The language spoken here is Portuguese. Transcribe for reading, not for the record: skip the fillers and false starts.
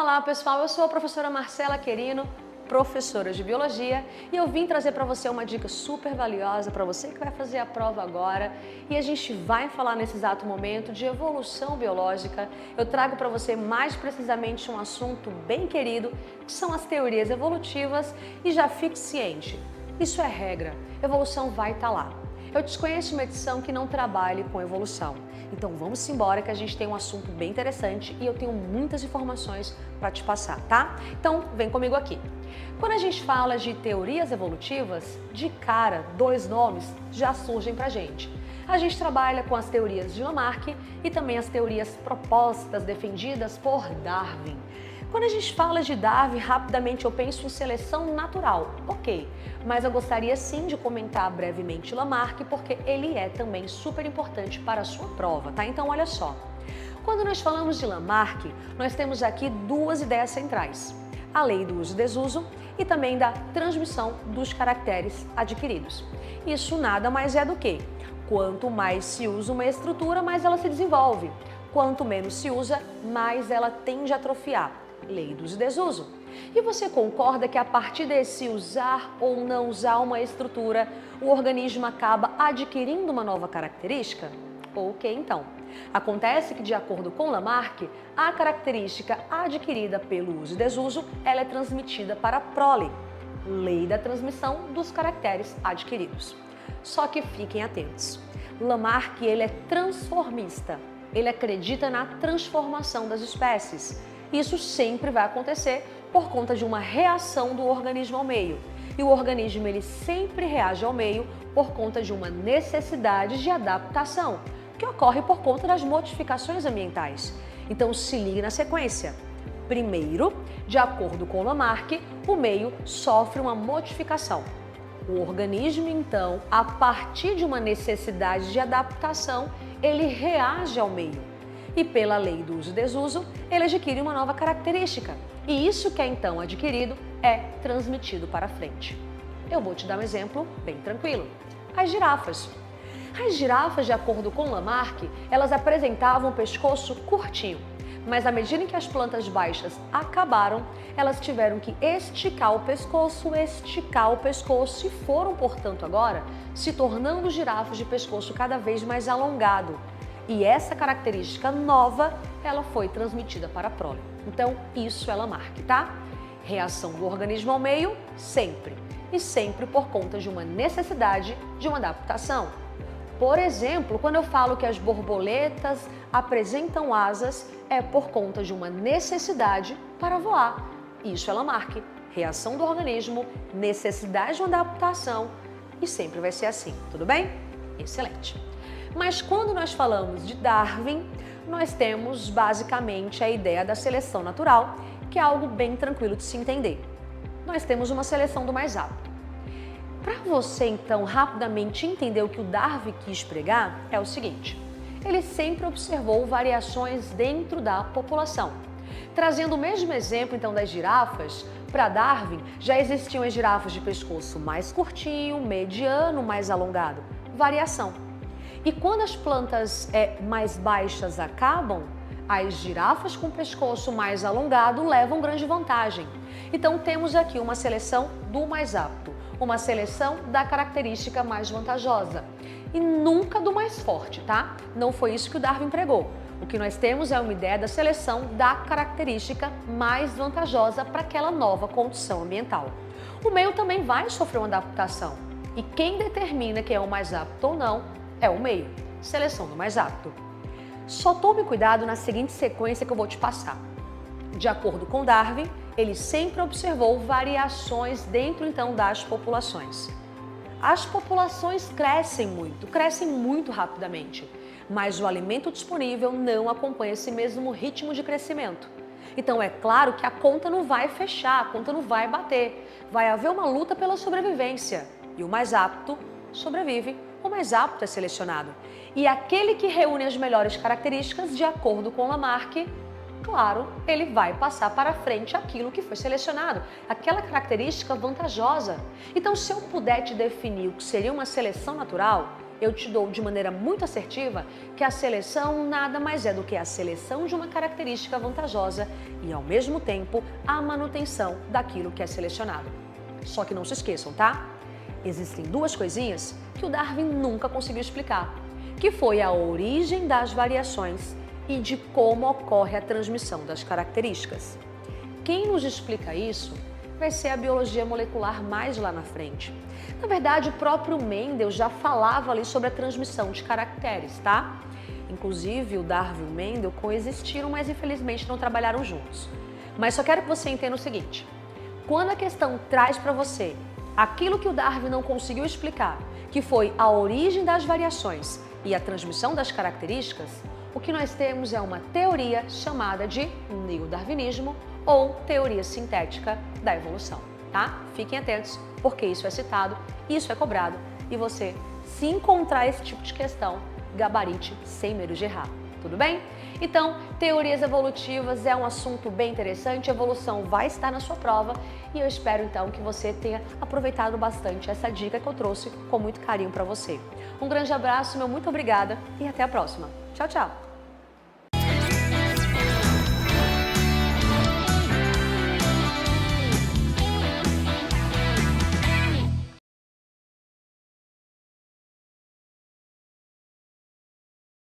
Olá pessoal, eu sou a professora Marcela Querino, professora de Biologia, e eu vim trazer para você uma dica super valiosa para você que vai fazer a prova agora. E a gente vai falar nesse exato momento de evolução biológica. Eu trago para você mais precisamente um assunto bem querido, que são as teorias evolutivas, e já fique ciente, isso é regra, evolução vai estar lá. Eu desconheço uma edição que não trabalhe com evolução. Então vamos embora que a gente tem um assunto bem interessante e eu tenho muitas informações para te passar, tá? Então vem comigo aqui. Quando a gente fala de teorias evolutivas, de cara, dois nomes já surgem pra gente. A gente trabalha com as teorias de Lamarck e também as teorias propostas, defendidas por Darwin. Quando a gente fala de Darwin, rapidamente eu penso em seleção natural, ok, mas eu gostaria sim de comentar brevemente Lamarck, porque ele é também super importante para a sua prova, tá? Então olha só, quando nós falamos de Lamarck, nós temos aqui duas ideias centrais, a lei do uso e desuso e também da transmissão dos caracteres adquiridos. Isso nada mais é do que, quanto mais se usa uma estrutura, mais ela se desenvolve, quanto menos se usa, mais ela tende a atrofiar. Lei do uso e desuso. E você concorda que a partir desse usar ou não usar uma estrutura, o organismo acaba adquirindo uma nova característica? Ok, então. Acontece que, de acordo com Lamarck, a característica adquirida pelo uso e desuso, ela é transmitida para a prole. Lei da transmissão dos caracteres adquiridos. Só que fiquem atentos. Lamarck, ele é transformista. Ele acredita na transformação das espécies. Isso sempre vai acontecer por conta de uma reação do organismo ao meio. E o organismo ele sempre reage ao meio por conta de uma necessidade de adaptação, que ocorre por conta das modificações ambientais. Então se ligue na sequência. Primeiro, de acordo com Lamarck, o meio sofre uma modificação. O organismo, então, a partir de uma necessidade de adaptação, ele reage ao meio. E pela lei do uso e desuso, ele adquire uma nova característica. E isso que é então adquirido é transmitido para frente. Eu vou te dar um exemplo bem tranquilo. As girafas. As girafas, de acordo com Lamarck, elas apresentavam um pescoço curtinho. Mas à medida em que as plantas baixas acabaram, elas tiveram que esticar o pescoço e foram, portanto, agora se tornando girafas de pescoço cada vez mais alongado. E essa característica nova, ela foi transmitida para a prole. Então, isso é Lamarck, tá? Reação do organismo ao meio, sempre. E sempre por conta de uma necessidade de uma adaptação. Por exemplo, quando eu falo que as borboletas apresentam asas, é por conta de uma necessidade para voar. Isso é Lamarck. Reação do organismo, necessidade de uma adaptação e sempre vai ser assim, tudo bem? Excelente! Mas quando nós falamos de Darwin, nós temos basicamente a ideia da seleção natural, que é algo bem tranquilo de se entender. Nós temos uma seleção do mais apto. Para você, então, rapidamente entender o que o Darwin quis pregar, é o seguinte: ele sempre observou variações dentro da população. Trazendo o mesmo exemplo, então, das girafas, para Darwin já existiam as girafas de pescoço mais curtinho, mediano, mais alongado. Variação. E quando as plantas mais baixas acabam, as girafas com pescoço mais alongado levam grande vantagem. Então temos aqui uma seleção do mais apto, uma seleção da característica mais vantajosa. E nunca do mais forte, tá? Não foi isso que o Darwin pregou. O que nós temos é uma ideia da seleção da característica mais vantajosa para aquela nova condição ambiental. O meio também vai sofrer uma adaptação. E quem determina quem é o mais apto ou não é o meio, seleção do mais apto. Só tome cuidado na seguinte sequência que eu vou te passar. De acordo com Darwin, ele sempre observou variações dentro então das populações. As populações crescem muito rapidamente, mas o alimento disponível não acompanha esse mesmo ritmo de crescimento. Então é claro que a conta não vai fechar, a conta não vai bater, vai haver uma luta pela sobrevivência e o mais apto sobrevive, o mais apto é selecionado. E aquele que reúne as melhores características, de acordo com Lamarck, claro, ele vai passar para frente aquilo que foi selecionado, aquela característica vantajosa. Então, se eu puder te definir o que seria uma seleção natural, eu te dou de maneira muito assertiva que a seleção nada mais é do que a seleção de uma característica vantajosa e, ao mesmo tempo, a manutenção daquilo que é selecionado. Só que não se esqueçam, tá? Existem duas coisinhas que o Darwin nunca conseguiu explicar, que foi a origem das variações e de como ocorre a transmissão das características. Quem nos explica isso vai ser a biologia molecular mais lá na frente. Na verdade, o próprio Mendel já falava ali sobre a transmissão de caracteres, tá? Inclusive, o Darwin e o Mendel coexistiram, mas infelizmente não trabalharam juntos. Mas só quero que você entenda o seguinte: quando a questão traz para você aquilo que o Darwin não conseguiu explicar, que foi a origem das variações e a transmissão das características, o que nós temos é uma teoria chamada de neodarwinismo ou teoria sintética da evolução, tá? Fiquem atentos, porque isso é citado, isso é cobrado e você, se encontrar esse tipo de questão, gabarite sem medo de errar, tudo bem? Então, teorias evolutivas é um assunto bem interessante, a evolução vai estar na sua prova e eu espero então que você tenha aproveitado bastante essa dica que eu trouxe com muito carinho para você. Um grande abraço, meu muito obrigada e até a próxima. Tchau, tchau!